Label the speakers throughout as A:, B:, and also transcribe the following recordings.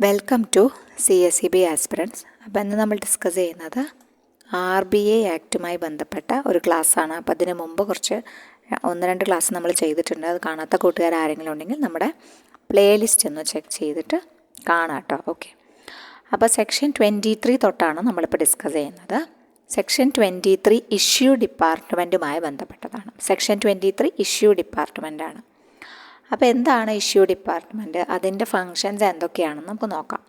A: Welcome to CSEB aspirants. അപ്പോൾ ഇന്ന് നമ്മൾ ഡിസ്കസ് ചെയ്യുന്നത് RBI ആക്റ്റുമായി ബന്ധപ്പെട്ട ഒരു ക്ലാസ്സാണ്. അപ്പോൾ അതിന് മുമ്പ് കുറച്ച് 1-2 ക്ലാസ് നമ്മൾ ചെയ്തിട്ടുണ്ട്. അത് കാണാത്ത കൂട്ടുകാർ ആരെങ്കിലും ഉണ്ടെങ്കിൽ നമ്മുടെ പ്ലേലിസ്റ്റ് ഒന്ന് ചെക്ക് ചെയ്തിട്ട് കാണാം കേട്ടോ. ഓക്കെ, അപ്പോൾ സെക്ഷൻ 23 തൊട്ടാണ് നമ്മളിപ്പോൾ ഡിസ്കസ് ചെയ്യുന്നത്. സെക്ഷൻ 23 ഇഷ്യൂ ഡിപ്പാർട്ട്മെൻറ്റുമായി ബന്ധപ്പെട്ടതാണ്. സെക്ഷൻ 23 ഇഷ്യൂ ഡിപ്പാർട്ട്മെൻറ്റാണ്. അപ്പോൾ എന്താണ് ഇഷ്യൂ ഡിപ്പാർട്ട്മെൻറ്റ്, അതിൻ്റെ ഫങ്ഷൻസ് എന്തൊക്കെയാണെന്ന് നമുക്ക് നോക്കാം.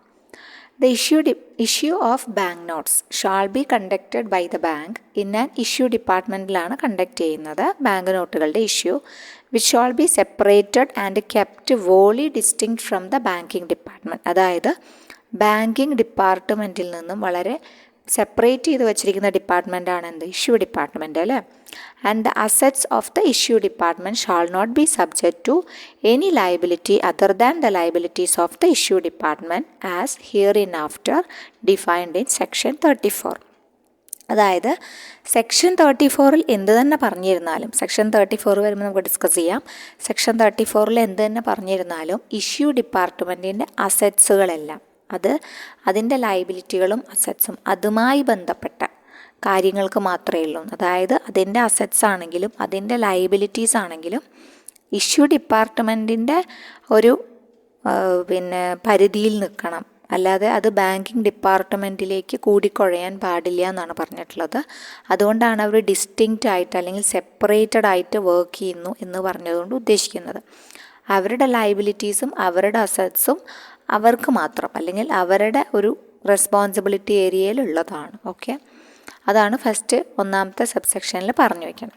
A: The issue of bank notes shall be conducted by the bank in an issue ഡിപ്പാർട്ട്മെൻറ്റിലാണ് കണ്ടക്ട് ചെയ്യുന്നത്. ബാങ്ക് നോട്ടുകളുടെ issue which shall be separated and kept wholly distinct from the banking department. അതായത് banking ഡിപ്പാർട്ട്മെൻറ്റിൽ നിന്നും വളരെ സെപ്പറേറ്റ് ചെയ്ത് വെച്ചിരിക്കുന്ന ഡിപ്പാർട്ട്മെൻറ്റാണ് എന്ത്, ഇഷ്യൂ ഡിപ്പാർട്ട്മെൻറ്റ് അല്ലേ. And the assets of the issue department shall not be subject to any liability other than the liabilities of the issue department as hereinafter defined in section 34. അതായത് section 34 എന്ത് തന്നെ പറഞ്ഞിരുന്നാലും, section 34 വരുമ്പോൾ നമുക്ക് discuss ചെയ്യാം. Section 34 എന്ത് തന്നെ പറഞ്ഞിരുന്നാലും issue ഡിപ്പാർട്ട്മെൻറ്റിൻ്റെ അസറ്റ്സുകളെല്ലാം അതിൻ്റെ ലയബിലിറ്റികളും അസറ്റ്സും അതുമായി ബന്ധപ്പെട്ട കാര്യങ്ങൾക്ക് മാത്രമേ ഉള്ളൂ. അതായത് അതിൻ്റെ അസറ്റ്സ് ആണെങ്കിലും അതിൻ്റെ ലയബിലിറ്റീസ് ആണെങ്കിലും ഇഷ്യൂ ഡിപ്പാർട്ട്മെൻറ്റിൻ്റെ ഒരു പരിധിയിൽ നിൽക്കണം. അല്ലാതെ അത് ബാങ്കിങ് ഡിപ്പാർട്ട്മെൻറ്റിലേക്ക് കൂടിക്കുഴയാൻ പാടില്ല എന്നാണ് പറഞ്ഞിട്ടുള്ളത്. അതുകൊണ്ടാണ് അവർ ഡിസ്റ്റിങ്ക്റ്റ് ആയിട്ട് അല്ലെങ്കിൽ സെപ്പറേറ്റഡ് ആയിട്ട് വർക്ക് ചെയ്യുന്നു എന്ന് പറഞ്ഞതുകൊണ്ട് ഉദ്ദേശിക്കുന്നത്. അവരുടെ ലയബിലിറ്റീസും അവരുടെ അസറ്റ്സും അവർക്ക് മാത്രം അല്ലെങ്കിൽ അവരുടെ ഒരു റെസ്പോൺസിബിലിറ്റി ഏരിയയിലുള്ളതാണ്. ഓക്കെ, അതാണ് ഫസ്റ്റ് ഒന്നാമത്തെ സബ്സെക്ഷനിൽ പറഞ്ഞു വയ്ക്കണം.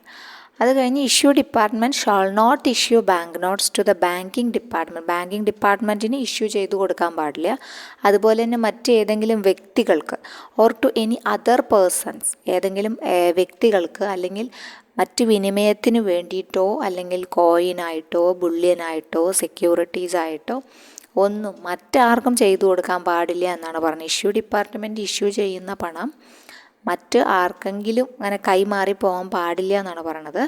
A: അത് കഴിഞ്ഞ് issue department shall not issue bank notes to the banking department. Banking ഡിപ്പാർട്ട്മെൻറ്റിന് ഇഷ്യൂ ചെയ്തു കൊടുക്കാൻ പാടില്ല. അതുപോലെ തന്നെ മറ്റേതെങ്കിലും വ്യക്തികൾക്ക് or to any other persons, ഏതെങ്കിലും വ്യക്തികൾക്ക് അല്ലെങ്കിൽ മറ്റ് വിനിമയത്തിന് വേണ്ടിയിട്ടോ അല്ലെങ്കിൽ കോയിനായിട്ടോ ബുള്ളിയനായിട്ടോ സെക്യൂരിറ്റീസായിട്ടോ ഒന്നും മറ്റാർക്കും ചെയ്തു കൊടുക്കാൻ പാടില്ല എന്നാണ് പറഞ്ഞത്. ഇഷ്യൂ ഡിപ്പാർട്ട്മെൻറ്റ് ഇഷ്യൂ ചെയ്യുന്ന പണം മറ്റ് ആർക്കെങ്കിലും അങ്ങനെ കൈമാറി പോകാൻ പാടില്ല എന്നാണ് പറയണത്.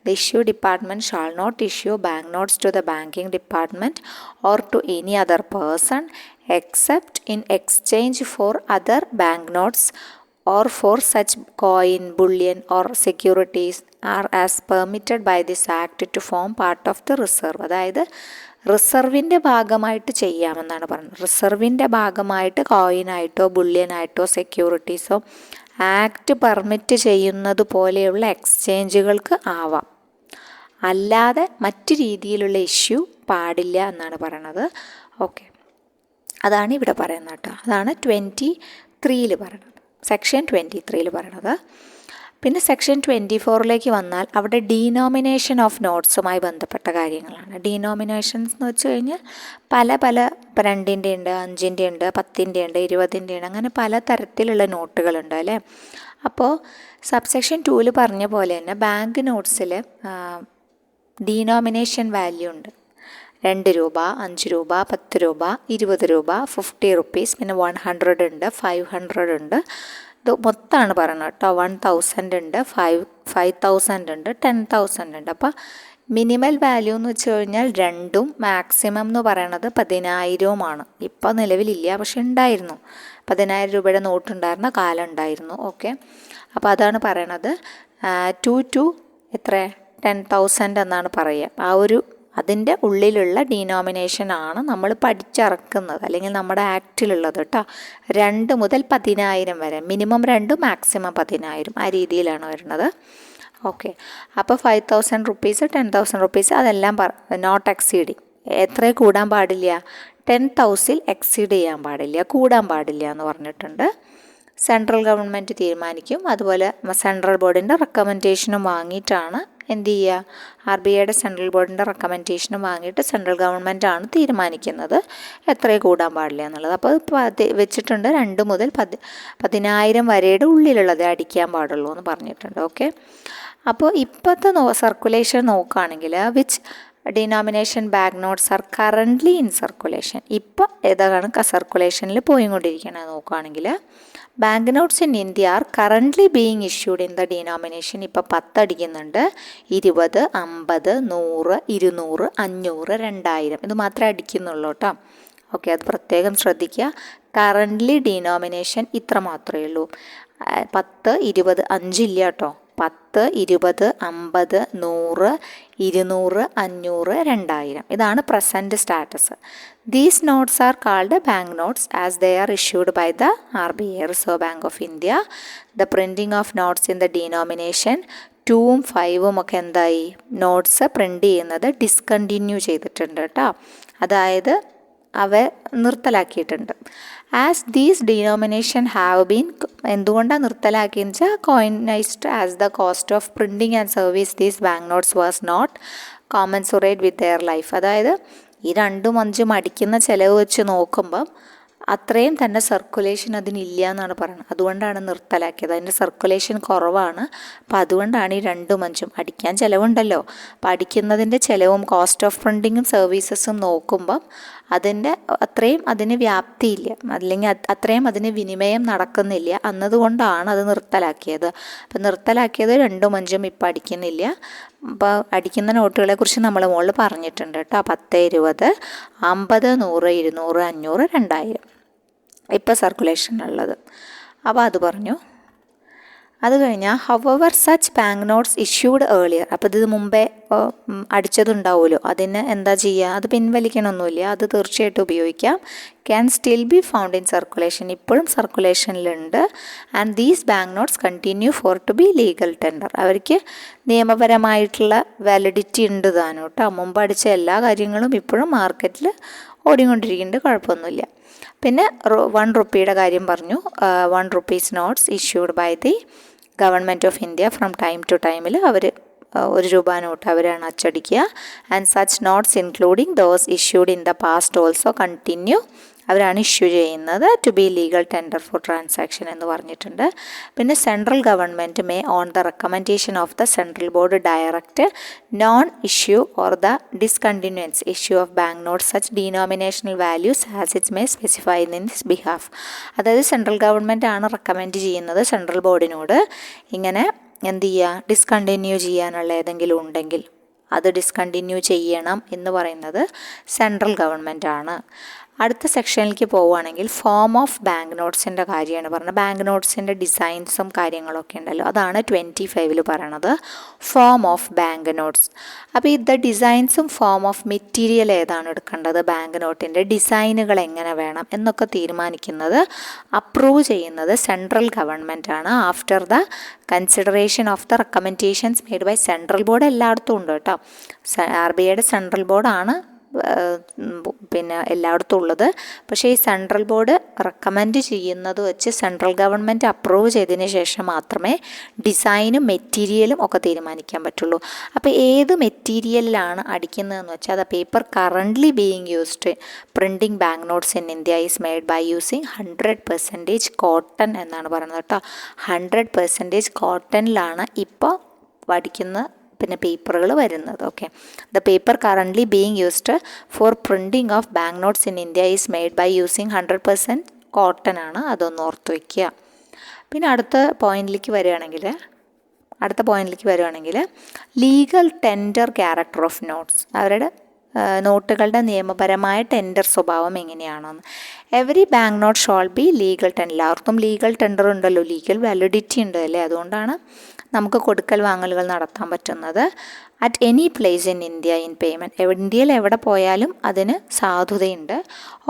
A: The issue department shall not issue bank notes to the banking department or to any other person except in exchange for other bank notes or for such coin, bullion or securities are as permitted by this act to form part of the reserve. അതായത് റിസർവിൻ്റെ ഭാഗമായിട്ട് ചെയ്യാമെന്നാണ് പറയുന്നത്. റിസർവിൻ്റെ ഭാഗമായിട്ട് കോയിനായിട്ടോ ബുള്ളിയനായിട്ടോ സെക്യൂരിറ്റീസോ act permit ചെയ്യുന്നത് പോലെയുള്ള എക്സ്ചേഞ്ചുകൾക്ക് ആവാം, അല്ലാതെ മറ്റ് രീതിയിലുള്ള ഇഷ്യൂ പാടില്ല എന്നാണ് പറയണത്. ഓക്കെ, അതാണ് ഇവിടെ പറയുന്നത് കേട്ടോ. അതാണ് 23 പറയണത്, സെക്ഷൻ 23 പറയണത്. പിന്നെ സെക്ഷൻ 24 വന്നാൽ അവിടെ ഡീനോമിനേഷൻ ഓഫ് നോട്ട്സുമായി ബന്ധപ്പെട്ട കാര്യങ്ങളാണ്. ഡീനോമിനേഷൻസ് എന്ന് വെച്ച് കഴിഞ്ഞാൽ പല 2-ൻ്റെ ഉണ്ട്, 5-ൻ്റെ ഉണ്ട്, 10-ൻ്റെ ഉണ്ട്, 20-ൻ്റെ ഉണ്ട്, അങ്ങനെ പല തരത്തിലുള്ള നോട്ടുകളുണ്ട് അല്ലേ. അപ്പോൾ സബ്സെക്ഷൻ 2 പറഞ്ഞ പോലെ തന്നെ ബാങ്ക് നോട്ട്സിൽ ഡീനോമിനേഷൻ വാല്യൂ ഉണ്ട്. 2 രൂപ, 5 രൂപ, 10 രൂപ, 20 രൂപ, 50 റുപ്പീസ്, പിന്നെ 100 ഉണ്ട്, 500 ഉണ്ട്. ഇത് മൊത്തമാണ് പറയുന്നത് കേട്ടോ. 1000 ഉണ്ട്, 5000 ഉണ്ട്, 10,000 ഉണ്ട്. അപ്പോൾ മിനിമൽ വാല്യൂ എന്ന് വെച്ച് കഴിഞ്ഞാൽ 2ഉം മാക്സിമം എന്ന് പറയണത് 10,000മാണ്. ഇപ്പോൾ നിലവിലില്ല, പക്ഷെ ഉണ്ടായിരുന്നു. 10,000 രൂപയുടെ നോട്ടുണ്ടായിരുന്ന കാലം ഉണ്ടായിരുന്നു. ഓക്കെ, അപ്പോൾ അതാണ് പറയണത്. 2 to എത്ര 10,000 എന്നാണ് പറയുക. ആ ഒരു അതിൻ്റെ ഉള്ളിലുള്ള ഡീനോമിനേഷനാണ് നമ്മൾ പഠിച്ചിറക്കുന്നത് അല്ലെങ്കിൽ നമ്മുടെ ആക്റ്റിലുള്ളത് കേട്ടോ. 2 മുതൽ 10,000 വരെ, മിനിമം 2, മാക്സിമം 10,000, ആ രീതിയിലാണ് വരുന്നത്. ഓക്കെ, അപ്പോൾ 5,000 റുപ്പീസ്, 10,000 റുപ്പീസ് അതെല്ലാം നോട്ട് എക്സീഡിങ്. എത്ര കൂടാൻ പാടില്ല, 10,000 എക്സീഡ് ചെയ്യാൻ പാടില്ല, കൂടാൻ പാടില്ല എന്ന് പറഞ്ഞിട്ടുണ്ട്. സെൻട്രൽ ഗവൺമെൻറ് തീരുമാനിക്കും. അതുപോലെ സെൻട്രൽ ബോർഡിൻ്റെ റെക്കമെൻഡേഷനും വാങ്ങിയിട്ടാണ് എന്ത് ചെയ്യുക, RBIയുടെ സെൻട്രൽ ബോർഡിൻ്റെ റെക്കമെൻഡേഷനും വാങ്ങിയിട്ട് സെൻട്രൽ ഗവൺമെൻറ്റാണ് തീരുമാനിക്കുന്നത് എത്ര കൂടാൻ പാടില്ല എന്നുള്ളത്. അപ്പോൾ വെച്ചിട്ടുണ്ട് 2 മുതൽ 10,000 വരെയുടെ ഉള്ളിലുള്ളത് അടിക്കാൻ പാടുള്ളൂ എന്ന് പറഞ്ഞിട്ടുണ്ട്. ഓക്കെ, അപ്പോൾ ഇപ്പോഴത്തെ സർക്കുലേഷൻ നോക്കുകയാണെങ്കിൽ which denomination bank notes R currently in circulation. ഇപ്പോൾ ഏതാണ് സർക്കുലേഷനിൽ പോയിക്കൊണ്ടിരിക്കണത് നോക്കുകയാണെങ്കിൽ bank notes in India R currently being issued in the denomination. ഇപ്പോൾ 10 അടിക്കുന്നുണ്ട്, 20, 50, 100, 200, 500, 2000 ഇത് മാത്രമേ അടിക്കുന്നുള്ളൂ കേട്ടോ. ഓക്കെ, അത് പ്രത്യേകം ശ്രദ്ധിക്കുക. കറൻ്റ്ലി ഡിനോമിനേഷൻ ഇത്ര മാത്രമേ ഉള്ളൂ. 10, 20, 5 ഇല്ല കേട്ടോ. 10, 20, 50, 100, 200, 500, 2000 ഇതാണ് present status. These notes are called bank notes as they are issued by the RBI, reserve bank of India. The printing of notes in the denomination 2ഉം 5ഉം ഒക്കെ എന്തായി, നോട്ട്സ് പ്രിൻ്റ് ചെയ്യുന്നത് ഡിസ്കണ്ടിന്യൂ ചെയ്തിട്ടുണ്ട് കേട്ടോ. അതായത് അവ നിർത്തലാക്കിയിട്ടുണ്ട്. As these denomination have been, എന്തുകൊണ്ടാണ് നിർത്തലാക്കിയെന്ന് വെച്ചാൽ coinised as the cost of printing and service these bank notes was not commensurate with their life. അതായത് ഈ 2ഉം 5ഉം അടിക്കുന്ന ചിലവ് വെച്ച് നോക്കുമ്പം അത്രയും തന്നെ സർക്കുലേഷൻ അതിനില്ല എന്നാണ് പറയുന്നത്. അതുകൊണ്ടാണ് നിർത്തലാക്കിയത്. അതിൻ്റെ സർക്കുലേഷൻ കുറവാണ്. അപ്പോൾ അതുകൊണ്ടാണ് ഈ 2ഉം 5ഉം. അടിക്കാൻ ചിലവുണ്ടല്ലോ. അപ്പോൾ അടിക്കുന്നതിൻ്റെ ചിലവും കോസ്റ്റ് ഓഫ് പ്രിൻറ്റിങ്ങും സർവീസസും നോക്കുമ്പം അതിൻ്റെ അത്രയും അതിന് വ്യാപ്തിയില്ല, അല്ലെങ്കിൽ അത്രയും അതിന് വിനിമയം നടക്കുന്നില്ല എന്നതുകൊണ്ടാണ് അത് നിർത്തലാക്കിയത്. അപ്പം നിർത്തലാക്കിയത് 2ഉം 5ഉം ഇപ്പം അടിക്കുന്നില്ല. അപ്പോൾ അടിക്കുന്ന നോട്ടുകളെ കുറിച്ച് നമ്മൾ മുകളിൽ പറഞ്ഞിട്ടുണ്ട് കേട്ടോ. 10, 20, 50, 100, 200, 500, 2000 ഇപ്പോൾ സർക്കുലേഷനുള്ളത്. അപ്പോൾ അത് പറഞ്ഞു. അത് കഴിഞ്ഞാൽ however such bank notes issued earlier, അപ്പോൾ ഇത് മുമ്പേ അടിച്ചതുണ്ടാവുമല്ലോ, അതിന് എന്താ ചെയ്യുക, അത് പിൻവലിക്കണമൊന്നുമില്ല, അത് തീർച്ചയായിട്ടും ഉപയോഗിക്കാം. Can still be found in circulation, ഇപ്പോഴും സർക്കുലേഷനിലുണ്ട്. And these bank notes continue for to be legal tender, അവർക്ക് നിയമപരമായിട്ടുള്ള വാലിഡിറ്റി ഉണ്ട് താനും കേട്ടോ. മുമ്പ് അടിച്ച എല്ലാ കാര്യങ്ങളും ഇപ്പോഴും മാർക്കറ്റിൽ ഓടിക്കൊണ്ടിരിക്കുന്നുണ്ട്, കുഴപ്പമൊന്നുമില്ല. പിന്നെ 1 റുപ്പിയുടെ കാര്യം പറഞ്ഞു. 1 rupees notes issued by the government of India from time to ടൈമിൽ അവർ 1 രൂപ നോട്ട് അവരാണ് അച്ചടിക്കുക. And such notes including those issued in the past also continue, അവരാണ് ഇഷ്യൂ ചെയ്യുന്നത്. To be legal tender for transaction എന്ന് പറഞ്ഞിട്ടുണ്ട്. പിന്നെ central government may on the recommendation of the central board direct non issue or the discontinuance issue of bank note such denominational values as it may specify in this behalf. അതായത് central government ആണ് recommend ചെയ്യുന്നത് central ബോർഡിനോട്, ഇങ്ങനെ എന്ത് ചെയ്യുക, discontinue ചെയ്യാനുള്ള ഏതെങ്കിലും ഉണ്ടെങ്കിൽ അത് ഡിസ്കണ്ടിന്യൂ ചെയ്യണം എന്ന് പറയുന്നത് സെൻട്രൽ ഗവൺമെൻറ് ആണ്. അടുത്ത സെക്ഷനിലേക്ക് പോവുകയാണെങ്കിൽ ഫോം ഓഫ് ബാങ്ക് നോട്ട്സിൻ്റെ കാര്യമാണ് പറഞ്ഞത്. ബാങ്ക് നോട്ട്സിൻ്റെ ഡിസൈൻസും കാര്യങ്ങളൊക്കെ ഉണ്ടല്ലോ, അതാണ് 25 പറയണത്, ഫോം ഓഫ് ബാങ്ക് നോട്ട്സ്. അപ്പോൾ ഇത് ഡിസൈൻസും ഫോം ഓഫ് മെറ്റീരിയൽ ഏതാണ് എടുക്കേണ്ടത്, ബാങ്ക് നോട്ടിൻ്റെ ഡിസൈനുകൾ എങ്ങനെ വേണം എന്നൊക്കെ തീരുമാനിക്കുന്നത്, അപ്രൂവ് ചെയ്യുന്നത് സെൻട്രൽ ഗവൺമെൻറ് ആണ്. After the consideration of the recommendations made by central board എല്ലായിടത്തും ഉണ്ട് കേട്ടോ. RBIയുടെ സെൻട്രൽ ബോർഡാണ് പിന്നെ എല്ലായിടത്തും ഉള്ളത്. പക്ഷേ ഈ സെൻട്രൽ ബോർഡ് റെക്കമെൻഡ് ചെയ്യുന്നത് വെച്ച് സെൻട്രൽ ഗവൺമെൻറ് അപ്രൂവ് ചെയ്തതിന് ശേഷം മാത്രമേ ഡിസൈനും മെറ്റീരിയലും ഒക്കെ തീരുമാനിക്കാൻ പറ്റുള്ളൂ. അപ്പോൾ ഏത് മെറ്റീരിയലിലാണ് അടിക്കുന്നതെന്ന് വെച്ചാൽ അത് paper currently being used printing bank notes in India is made by using 100% cotton എന്നാണ് പറയുന്നത് കേട്ടോ. 100% കോട്ടണിലാണ് ഇപ്പോൾ അടിക്കുന്ന പിന്നെ പേപ്പറുകൾ വരുന്നത്. Okay, the paper currently being used for printing of bank notes in India is made by using 100% cotton ആണ്, അതൊന്ന് ഓർത്ത് വയ്ക്കുക. പിന്നെ അടുത്ത പോയിന്റിലേക്ക് വരികയാണെങ്കിൽ legal tender character of notes, അവരുടെ നോട്ടുകളുടെ നിയമപരമായ ടെൻഡർ സ്വഭാവം എങ്ങനെയാണെന്ന്. Every bank note shall be legal tender, എല്ലാവർക്കും ലീഗൽ ടെൻഡർ ഉണ്ടല്ലോ, ലീഗൽ വാലിഡിറ്റി ഉണ്ട് അല്ലേ, അതുകൊണ്ടാണ് നമുക്ക് കൊടുക്കൽ വാങ്ങലുകൾ നടത്താൻ പറ്റുന്നത്. At any place in India in payment, ഇന്ത്യയിൽ എവിടെ പോയാലും അതിന് സാധുതയുണ്ട്.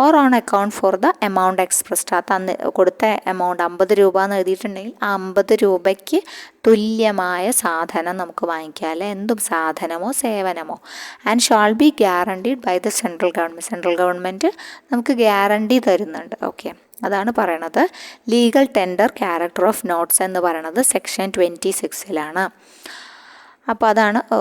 A: Or on account for the amount expressed, ആ കൊടുത്ത എമൗണ്ട് 50 രൂപ എന്ന് എഴുതിയിട്ടുണ്ടെങ്കിൽ ആ 50 രൂപയ്ക്ക് തുല്യമായ സാധനം നമുക്ക് വാങ്ങിക്കാം, അല്ലെ എന്തും സാധനമോ സേവനമോ. And shall be guaranteed by the central government, central government നമുക്ക് ഗ്യാരണ്ടി തരുന്നുണ്ട്. ഓക്കെ, അതാണ് പറയണത്. Legal tender character of notes എന്ന് പറയണത് സെക്ഷൻ 26 അപ്പോൾ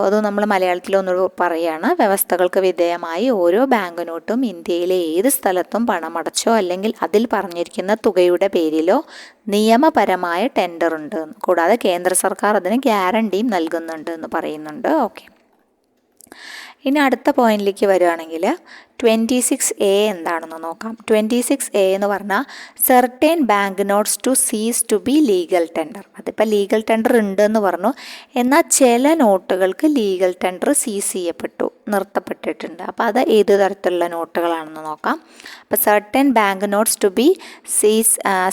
A: അത് നമ്മൾ മലയാളത്തിലൊന്ന് പറയുകയാണ്. വ്യവസ്ഥകൾക്ക് വിധേയമായി ഓരോ ബാങ്ക് നോട്ടും ഇന്ത്യയിലെ ഏത് സ്ഥലത്തും പണമടച്ചോ അല്ലെങ്കിൽ അതിൽ പറഞ്ഞിരിക്കുന്ന തുകയുടെ പേരിലോ നിയമപരമായ ടെൻഡർ ഉണ്ട്, കൂടാതെ കേന്ദ്ര സർക്കാർ അതിന് ഗ്യാരണ്ടിയും നൽകുന്നുണ്ട് എന്ന് പറയുന്നുണ്ട്. ഓക്കെ, ഇനി അടുത്ത പോയിന്റിലേക്ക് വരികയാണെങ്കിൽ 26A എന്താണെന്ന് നോക്കാം. 26A എന്ന് പറഞ്ഞാൽ സെർട്ടൈൻ ബാങ്ക് നോട്ട്സ് ടു സീസ് ടു ബി ലീഗൽ ടെൻഡർ. അതിപ്പോൾ ലീഗൽ ടെൻഡർ ഉണ്ടെന്ന് പറഞ്ഞു, എന്നാൽ ചില നോട്ടുകൾക്ക് ലീഗൽ ടെൻഡർ സീസ് ചെയ്യപ്പെട്ടു, നിർത്തപ്പെട്ടിട്ടുണ്ട്. അപ്പോൾ അത് ഏത് തരത്തിലുള്ള നോട്ടുകളാണെന്ന് നോക്കാം. അപ്പോൾ certain bank notes to be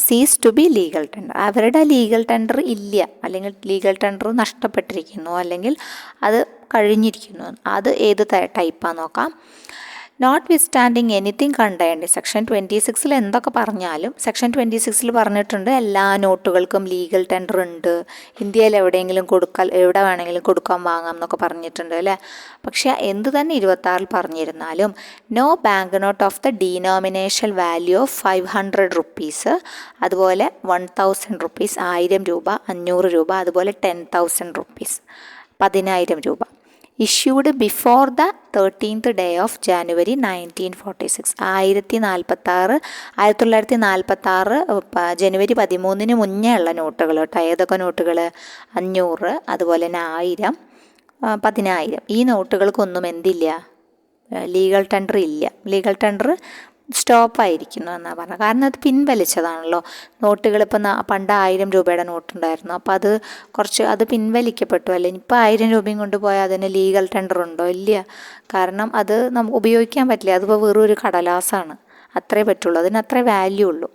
A: cease to be legal tender, അവരുടെ ലീഗൽ ടെൻഡർ ഇല്ല, അല്ലെങ്കിൽ ലീഗൽ ടെൻഡർ നഷ്ടപ്പെട്ടിരിക്കുന്നു, അല്ലെങ്കിൽ അത് കഴിഞ്ഞിരിക്കുന്നു. അത് ഏത് ടൈപ്പാന്ന് നോക്കാം. നോട്ട് വിത്ത്സ്റ്റാൻഡിങ് എനിത്തിങ് കണ്ടെയ്ൻഡ് സെക്ഷൻ 26 എന്തൊക്കെ പറഞ്ഞാലും സെക്ഷൻ 26 പറഞ്ഞിട്ടുണ്ട് എല്ലാ നോട്ടുകൾക്കും ലീഗൽ ടെൻഡർ ഉണ്ട്, ഇന്ത്യയിൽ എവിടെയെങ്കിലും എവിടെ വേണമെങ്കിലും കൊടുക്കാൻ വാങ്ങാം എന്നൊക്കെ പറഞ്ഞിട്ടുണ്ട് അല്ലേ. പക്ഷേ എന്തു തന്നെ 26 പറഞ്ഞിരുന്നാലും no bank note of the denomination value of 500 rupees, അതുപോലെ 1000 റുപ്പീസ് 1000 രൂപ, 500 രൂപ, അതുപോലെ 10,000 റുപ്പീസ് 10,000 രൂപ issued before the 13th day of January 1946. 1946 ജനുവരി 13 മുന്നേ ഉള്ള നോട്ടുകൾ കേട്ടോ. ഏതൊക്കെ നോട്ടുകൾ? 500, അതുപോലെ തന്നെ 1000, 10,000. ഈ നോട്ടുകൾക്കൊന്നും എന്തില്ല, ലീഗൽ ടെൻഡർ ഇല്ല. ലീഗൽ ടെൻഡർ സ്റ്റോപ്പായിരിക്കുന്നു എന്നാണ് പറഞ്ഞത്. കാരണം അത് പിൻവലിച്ചതാണല്ലോ. നോട്ടുകൾ ഇപ്പം പണ്ട് 1000 രൂപയുടെ നോട്ടുണ്ടായിരുന്നു, അപ്പോൾ അത് പിൻവലിക്കപ്പെട്ടു അല്ലേ. ഇപ്പോൾ 1000 രൂപയും കൊണ്ടുപോയാൽ അതിന് ലീഗൽ ടെൻഡർ ഉണ്ടോ? ഇല്ല. കാരണം അത് നമുക്ക് ഉപയോഗിക്കാൻ പറ്റില്ല. അതിപ്പോൾ വെറും ഒരു കടലാസാണ്, അത്രേ പറ്റുള്ളൂ, അതിന് അത്രേ വാല്യൂ ഉള്ളൂ.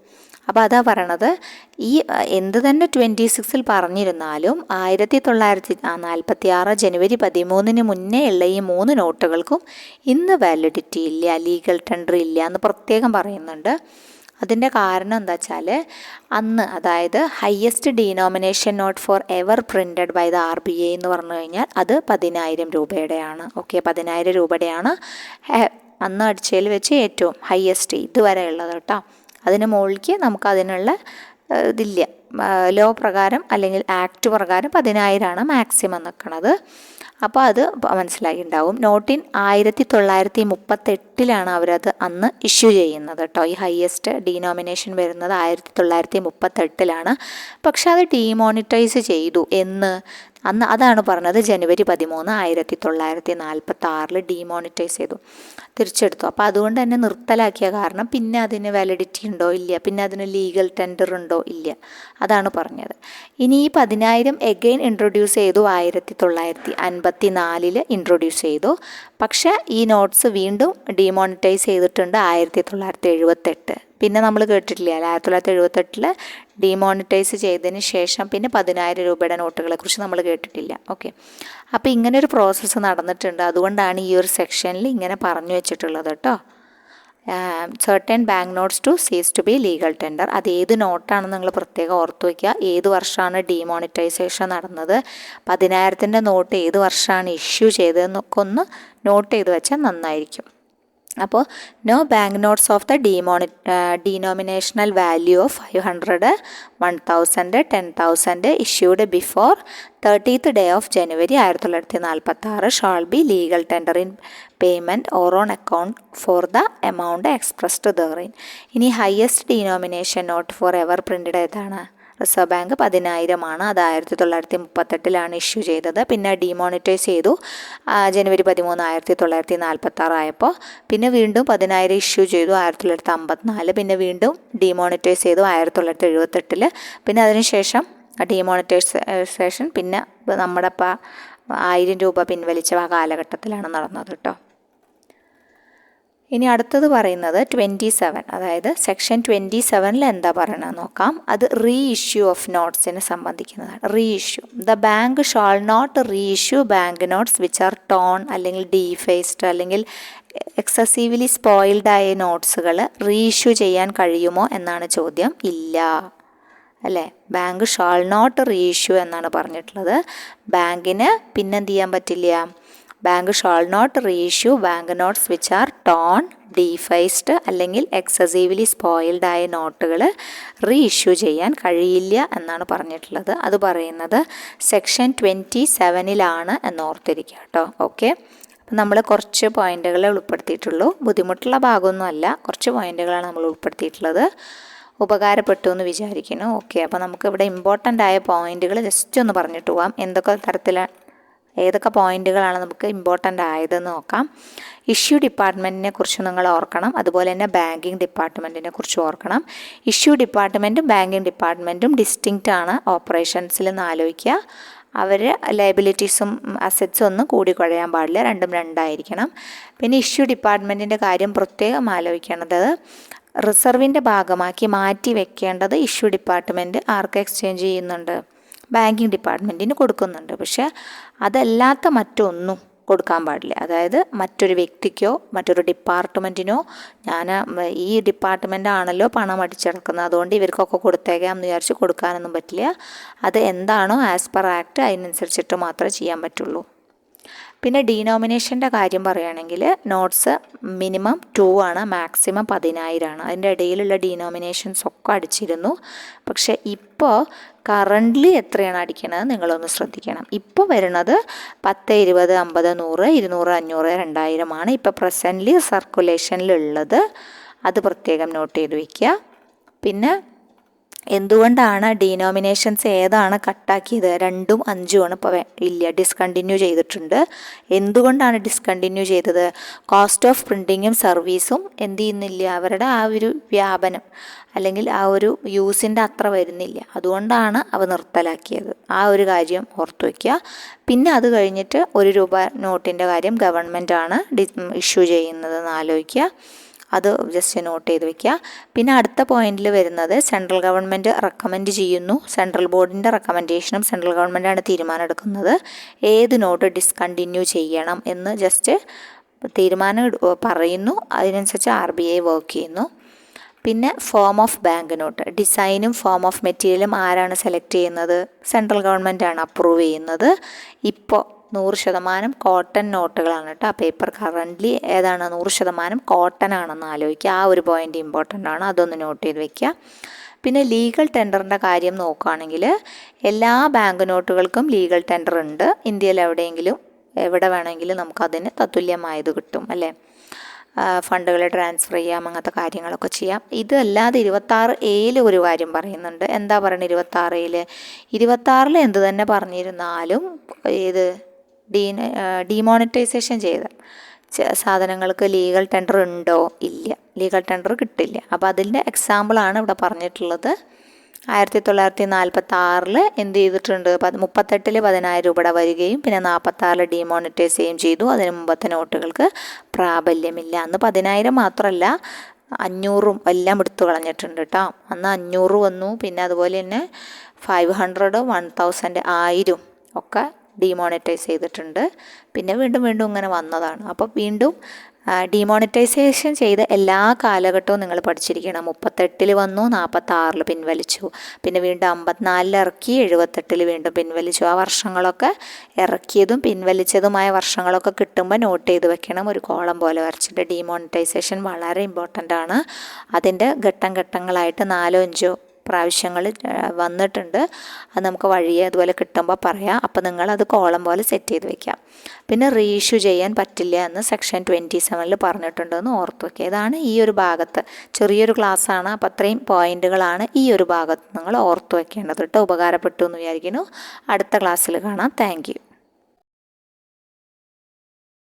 A: അപ്പോൾ അതാ പറയണത്, ഈ എന്ത് തന്നെ 26 പറഞ്ഞിരുന്നാലും 1946 ജനുവരി 13 മുന്നേ ഉള്ള ഈ 3 നോട്ടുകൾക്കും ഇന്ന് വാലിഡിറ്റി ഇല്ല, ലീഗൽ ടെൻഡർ ഇല്ല എന്ന് പ്രത്യേകം പറയുന്നുണ്ട്. അതിൻ്റെ കാരണം എന്താ വെച്ചാൽ അന്ന്, അതായത് highest denomination note for ever printed by the RBI എന്ന് പറഞ്ഞു കഴിഞ്ഞാൽ അത് 10,000 രൂപയുടെയാണ്. ഓക്കെ, 10,000 രൂപയുടെയാണ് അന്ന് അടിച്ചതിൽ വെച്ച് ഏറ്റവും ഹയസ്റ്റ് ഇതുവരെ ഉള്ളത് കേട്ടോ. അതിന് മുകളിലേക്ക് നമുക്ക് അതിനുള്ള ഇതില്ല. ലോ പ്രകാരം അല്ലെങ്കിൽ ആക്ട് പ്രകാരം 10,000 മാക്സിമം നിൽക്കുന്നത്. അപ്പോൾ അത് മനസ്സിലായിട്ടുണ്ടാവും. നോട്ടിൻ 1938 അവരത് അന്ന് ഇഷ്യൂ ചെയ്യുന്നത് കേട്ടോ. ഈ ഹയസ്റ്റ് ഡീനോമിനേഷൻ വരുന്നത് 1938. പക്ഷെ അത് ഡീമോണിറ്റൈസ് ചെയ്തു എന്ന് അന്ന്, അതാണ് പറഞ്ഞത്, ജനുവരി 13, 1946 ഡീമോണിറ്റൈസ് ചെയ്തു, തിരിച്ചെടുത്തു. അപ്പോൾ അതുകൊണ്ട് തന്നെ നിർത്തലാക്കിയ കാരണം പിന്നെ അതിന് വാലിഡിറ്റി ഉണ്ടോ? ഇല്ല. പിന്നെ അതിന് ലീഗൽ ടെൻഡർ ഉണ്ടോ? ഇല്ല. അതാണ് പറഞ്ഞത്. ഇനി ഈ 10,000 എഗെയിൻ ഇൻട്രൊഡ്യൂസ് ചെയ്തു, 1954 ഇൻട്രൊഡ്യൂസ് ചെയ്തു. പക്ഷേ ഈ നോട്ട്സ് വീണ്ടും ഡീമോണിറ്റൈസ് ചെയ്തിട്ടുണ്ട് 1978. പിന്നെ നമ്മൾ കേട്ടിട്ടില്ല, 1978 ഡീമോണിറ്റൈസ് ചെയ്തതിന് ശേഷം പിന്നെ 10,000 രൂപയുടെ നോട്ടുകളെ കുറിച്ച് നമ്മൾ കേട്ടിട്ടില്ല. ഓക്കെ, അപ്പോൾ ഇങ്ങനൊരു പ്രോസസ്സ് നടന്നിട്ടുണ്ട്. അതുകൊണ്ടാണ് ഈ ഒരു സെക്ഷനിൽ ഇങ്ങനെ പറഞ്ഞു വെച്ചിട്ടുള്ളത് കേട്ടോ. സർട്ടൻ ബാങ്ക് നോട്ട്സ് ടു സീസ് ടു ബി ലീഗൽ ടെൻഡർ. അത് ഏത് നോട്ടാണെന്ന് നിങ്ങൾ പ്രത്യേകം ഓർത്ത് വയ്ക്കുക. ഏത് വർഷമാണ് ഡീമോണിറ്റൈസേഷൻ നടന്നത്, 10,000 നോട്ട് ഏത് വർഷമാണ് ഇഷ്യൂ ചെയ്തതെന്നൊക്കെ ഒന്ന് നോട്ട് ചെയ്ത് വെച്ചാൽ നന്നായിരിക്കും. അപ്പോൾ no bank notes of the denominational value of 500, 1000, 10,000 issued before 30th day of January 1946 shall be legal tender in payment or on account for the amount expressed therein. ഇനി highest denomination note for ever printed ഏതാണ്? Reserve bank 10,000. അത് 1938 issue ചെയ്തത്. പിന്നെ ഡീമോണിറ്റൈസ് ചെയ്തു ജനുവരി 13, 1946 ആയപ്പോൾ. പിന്നെ വീണ്ടും 10,000 issue ചെയ്തു 1954. പിന്നെ വീണ്ടും ഡീമോണിറ്റൈസ് ചെയ്തു 1978. പിന്നെ അതിനുശേഷം ഡീമോണിറ്റൈസേഷൻ പിന്നെ നമ്മുടെ 1000 രൂപ പിൻവലിച്ച ആ കാലഘട്ടത്തിലാണ് നടന്നത് കേട്ടോ. ഇനി അടുത്തത് പറയുന്നത് 27, അതായത് സെക്ഷൻ 27 എന്താ പറയണത് നോക്കാം. അത് റീ ഇഷ്യൂ ഓഫ് നോട്ട്സിനെ സംബന്ധിക്കുന്നതാണ്. Reissue, the bank shall not reissue bank notes which are torn അല്ലെങ്കിൽ ഡീഫേസ്ഡ് അല്ലെങ്കിൽ എക്സസീവ്ലി സ്പോയിൽഡ് ആയ നോട്ട്സുകൾ റീ ഇഷ്യൂ ചെയ്യാൻ കഴിയുമോ എന്നാണ് ചോദ്യം. ഇല്ല അല്ലേ. Bank shall not reissue എന്നാണ് പറഞ്ഞിട്ടുള്ളത്. ബാങ്കിന് പിന്നെന്ത് ചെയ്യാൻ പറ്റില്ല? Bank shall not reissue bank notes which are torn, defaced അല്ലെങ്കിൽ എക്സസീവ്ലി സ്പോയിൽഡ് ആയ നോട്ടുകൾ റീഇഷ്യൂ ചെയ്യാൻ കഴിയില്ല എന്നാണ് പറഞ്ഞിട്ടുള്ളത്. അത് പറയുന്നത് സെക്ഷൻ 27 എന്ന് ഓർത്തിരിക്കുക കേട്ടോ. ഓക്കെ, അപ്പം നമ്മൾ കുറച്ച് പോയിന്റുകളെ ഉൾപ്പെടുത്തിയിട്ടുള്ളൂ. ബുദ്ധിമുട്ടുള്ള ഭാഗമൊന്നുമല്ല, കുറച്ച് പോയിന്റുകളാണ് നമ്മൾ ഉൾപ്പെടുത്തിയിട്ടുള്ളത്. ഉപകാരപ്പെട്ടു എന്ന് വിചാരിക്കുന്നു. ഓക്കെ, അപ്പോൾ നമുക്ക് ഇവിടെ ഇമ്പോർട്ടൻ്റ് ആയ പോയിന്റുകൾ ജസ്റ്റ് ഒന്ന് പറഞ്ഞിട്ട് പോവാം. എന്തൊക്കെ തരത്തിലാണ് ഏതൊക്കെ പോയിന്റുകളാണ് നമുക്ക് ഇമ്പോർട്ടൻ്റ് ആയതെന്ന് നോക്കാം. ഇഷ്യൂ ഡിപ്പാർട്ട്മെൻറ്റിനെ കുറിച്ച് നിങ്ങൾ ഓർക്കണം. അതുപോലെ തന്നെ ബാങ്കിങ് ഡിപ്പാർട്ട്മെൻറ്റിനെ കുറിച്ച് ഓർക്കണം. ഇഷ്യൂ ഡിപ്പാർട്ട്മെൻറ്റും ബാങ്കിങ് ഡിപ്പാർട്ട്മെൻറ്റും ഡിസ്റ്റിങ്ക്റ്റ് ആണ് ഓപ്പറേഷൻസിൽ നിന്ന് ആലോചിക്കുക. അവർ ലയബിലിറ്റീസും അസറ്റ്സും ഒന്നും കൂടിക്കുഴയാൻ പാടില്ല, രണ്ടും രണ്ടായിരിക്കണം. പിന്നെ ഇഷ്യൂ ഡിപ്പാർട്ട്മെൻറ്റിൻ്റെ കാര്യം പ്രത്യേകം ആലോചിക്കേണ്ടത്, റിസർവിൻ്റെ ഭാഗമാക്കി മാറ്റി വെക്കേണ്ടത് ഇഷ്യൂ ഡിപ്പാർട്ട്മെൻറ്റ് ആർക്ക് എക്സ്ചേഞ്ച് ചെയ്യുന്നുണ്ട്? ബാങ്കിങ് ഡിപ്പാർട്ട്മെൻറ്റിന് കൊടുക്കുന്നുണ്ട്. പക്ഷേ അതല്ലാത്ത മറ്റൊന്നും കൊടുക്കാൻ പാടില്ല. അതായത് മറ്റൊരു വ്യക്തിക്കോ മറ്റൊരു ഡിപ്പാർട്ട്മെൻറ്റിനോ ഞാൻ ഈ ഡിപ്പാർട്ട്മെൻ്റ് ആണല്ലോ പണം അടിച്ചെടുക്കുന്നത്, അതുകൊണ്ട് ഇവർക്കൊക്കെ കൊടുത്തേക്കാം എന്ന് വിചാരിച്ച് കൊടുക്കാനൊന്നും പറ്റില്ല. അത് എന്താണോ ആസ് പെർ ആക്ട് അതിനനുസരിച്ചിട്ട് മാത്രമേ ചെയ്യാൻ പറ്റുള്ളൂ. പിന്നെ ഡീനോമിനേഷൻ്റെ കാര്യം പറയുകയാണെങ്കിൽ നോട്ട്സ് മിനിമം 2 ആണ്, മാക്സിമം 10,000 ആണ്. അതിൻ്റെ ഇടയിലുള്ള ഡീനോമിനേഷൻസ് ഒക്കെ അടിച്ചിരുന്നു. പക്ഷേ ഇപ്പോൾ കറൻ്റ്ലി എത്രയാണ് അടിക്കണത് നിങ്ങളൊന്ന് ശ്രദ്ധിക്കണം. ഇപ്പോൾ വരുന്നത് 10, 20, 50, 100, 200, 500, 2000 ആണ് ഇപ്പോൾ പ്രസൻ്റ്ലി സർക്കുലേഷനിലുള്ളത്. അത് പ്രത്യേകം നോട്ട് ചെയ്ത് വയ്ക്കുക. പിന്നെ എന്തുകൊണ്ടാണ് ഡീനോമിനേഷൻസ് ഏതാണ് കട്ടാക്കിയത്? 2ഉം 5ഉം ആണ് ഇപ്പോൾ ഇല്ല, ഡിസ്കണ്ടിന്യൂ ചെയ്തിട്ടുണ്ട്. എന്തുകൊണ്ടാണ് ഡിസ്കണ്ടിന്യൂ ചെയ്തത്? കോസ്റ്റ് ഓഫ് പ്രിൻറ്റിങ്ങും സർവീസും എന്ത് ചെയ്യുന്നില്ല, അവരുടെ ആ ഒരു വ്യാപനം അല്ലെങ്കിൽ ആ ഒരു യൂസിൻ്റെ അത്ര വരുന്നില്ല, അതുകൊണ്ടാണ് അവ നിർത്തലാക്കിയത്. ആ ഒരു കാര്യം ഓർത്തു വയ്ക്കുക. പിന്നെ അത് കഴിഞ്ഞിട്ട് ₹1 നോട്ടിൻ്റെ കാര്യം ഗവൺമെൻറ്റാണ് ഇഷ്യൂ ചെയ്യുന്നതെന്ന് ആലോചിക്കുക. അത് ജസ്റ്റ് നോട്ട് ചെയ്ത് വയ്ക്കുക. പിന്നെ അടുത്ത പോയിന്റിൽ വരുന്നത് സെൻട്രൽ ഗവൺമെൻറ് റെക്കമെൻഡ് ചെയ്യുന്നു. സെൻട്രൽ ബോർഡിൻ്റെ റെക്കമെൻഡേഷനും സെൻട്രൽ ഗവൺമെൻറ്റാണ് തീരുമാനം എടുക്കുന്നത് ഏത് നോട്ട് ഡിസ്കണ്ടിന്യൂ ചെയ്യണം എന്ന്. ജസ്റ്റ് തീരുമാനം പറയുന്നു, അതിനനുസരിച്ച് RBI വർക്ക് ചെയ്യുന്നു. പിന്നെ ഫോം ഓഫ് ബാങ്ക് നോട്ട്, ഡിസൈനും ഫോം ഓഫ് മെറ്റീരിയലും ആരാണ് സെലക്ട് ചെയ്യുന്നത്? സെൻട്രൽ ഗവൺമെൻറ്റാണ് അപ്രൂവ് ചെയ്യുന്നത്. ഇപ്പോൾ 100% കോട്ടൺ നോട്ടുകളാണ് കേട്ടോ. ആ പേപ്പർ കറൻ്റ്ലി ഏതാണ്? 100% കോട്ടൺ ആണെന്ന് ആലോചിക്കുക. ആ ഒരു പോയിൻ്റ് ഇമ്പോർട്ടൻ്റ് ആണ്, അതൊന്ന് നോട്ട് ചെയ്ത് വയ്ക്കുക. പിന്നെ ലീഗൽ ടെൻഡറിൻ്റെ കാര്യം നോക്കുകയാണെങ്കിൽ എല്ലാ ബാങ്ക് നോട്ടുകൾക്കും ലീഗൽ ടെൻഡർ ഉണ്ട്. ഇന്ത്യയിൽ എവിടെ വേണമെങ്കിലും നമുക്കതിന് തത്തുല്യമായത് കിട്ടും അല്ലേ. ഫണ്ടുകൾ ട്രാൻസ്ഫർ ചെയ്യാം, അങ്ങനത്തെ കാര്യങ്ങളൊക്കെ ചെയ്യാം. ഇതല്ലാതെ 26A ഒരു കാര്യം പറയുന്നുണ്ട്. എന്താ പറയുന്നത് 26A? എന്ത് തന്നെ പറഞ്ഞിരുന്നാലും ഇത് ഡിമോണിറ്റൈസേഷൻ ചെയ്ത സാധനങ്ങൾക്ക് ലീഗൽ ടെൻഡർ ഉണ്ടോ? ഇല്ല, ലീഗൽ ടെൻഡർ കിട്ടില്ല. അപ്പോൾ അതിൻ്റെ എക്സാമ്പിളാണ് ഇവിടെ പറഞ്ഞിട്ടുള്ളത്. 1946 എന്ത് ചെയ്തിട്ടുണ്ട്? 38 ₹10,000 വരികയും പിന്നെ 46 ഡിമോണിറ്റൈസ് ചെയ്യുകയും ചെയ്തു. അതിന് മുമ്പത്തെ നോട്ടുകൾക്ക് പ്രാബല്യമില്ല. അന്ന് 10,000 മാത്രമല്ല 500 എല്ലാം എടുത്തു കളഞ്ഞിട്ടുണ്ട് കേട്ടോ. അന്ന് 500 വന്നു. പിന്നെ അതുപോലെ തന്നെ 500, 1000, 1000 ഒക്കെ ഡിമോണിറ്റൈസ് ചെയ്തിട്ടുണ്ട്. പിന്നെ വീണ്ടും ഇങ്ങനെ വന്നതാണ്. അപ്പോൾ വീണ്ടും ഡിമോണിറ്റൈസേഷൻ ചെയ്ത എല്ലാ കാലഘട്ടവും നിങ്ങൾ പഠിച്ചിരിക്കണം. 38 വന്നു, 46 പിൻവലിച്ചു, പിന്നെ വീണ്ടും 54 ഇറക്കി, 78 വീണ്ടും പിൻവലിച്ചു. ആ വർഷങ്ങളൊക്കെ ഇറക്കിയതും പിൻവലിച്ചതുമായ വർഷങ്ങളൊക്കെ കിട്ടുമ്പോൾ നോട്ട് ചെയ്ത് വെക്കണം, ഒരു കോളം പോലെ വരച്ചിട്ട്. ഡിമോണിറ്റൈസേഷൻ വളരെ ഇമ്പോർട്ടൻ്റ് ആണ്. അതിൻ്റെ ഘട്ടങ്ങളായിട്ട് 4, 5 പ്രാവശ്യങ്ങൾ വന്നിട്ടുണ്ട്. അത് നമുക്ക് വഴിയെ അതുപോലെ കിട്ടുമ്പോൾ പറയാം. അപ്പോൾ നിങ്ങളത് കോളം പോലെ സെറ്റ് ചെയ്ത് വെക്കാം. പിന്നെ റീഇഷ്യൂ ചെയ്യാൻ പറ്റില്ല എന്ന് സെക്ഷൻ 27 പറഞ്ഞിട്ടുണ്ടെന്ന് ഓർത്ത് വയ്ക്കുക. ഇതാണ് ഈ ഒരു ഭാഗത്ത്, ചെറിയൊരു ക്ലാസ്സാണ്, അപ്പോൾ അത്രയും പോയിന്റുകളാണ് ഈ ഒരു ഭാഗത്ത് നിങ്ങൾ ഓർത്ത് വയ്ക്കേണ്ടത് കേട്ടോ. ഉപകാരപ്പെട്ടു എന്ന് വിചാരിക്കുന്നു. അടുത്ത ക്ലാസ്സിൽ കാണാം. Thank you.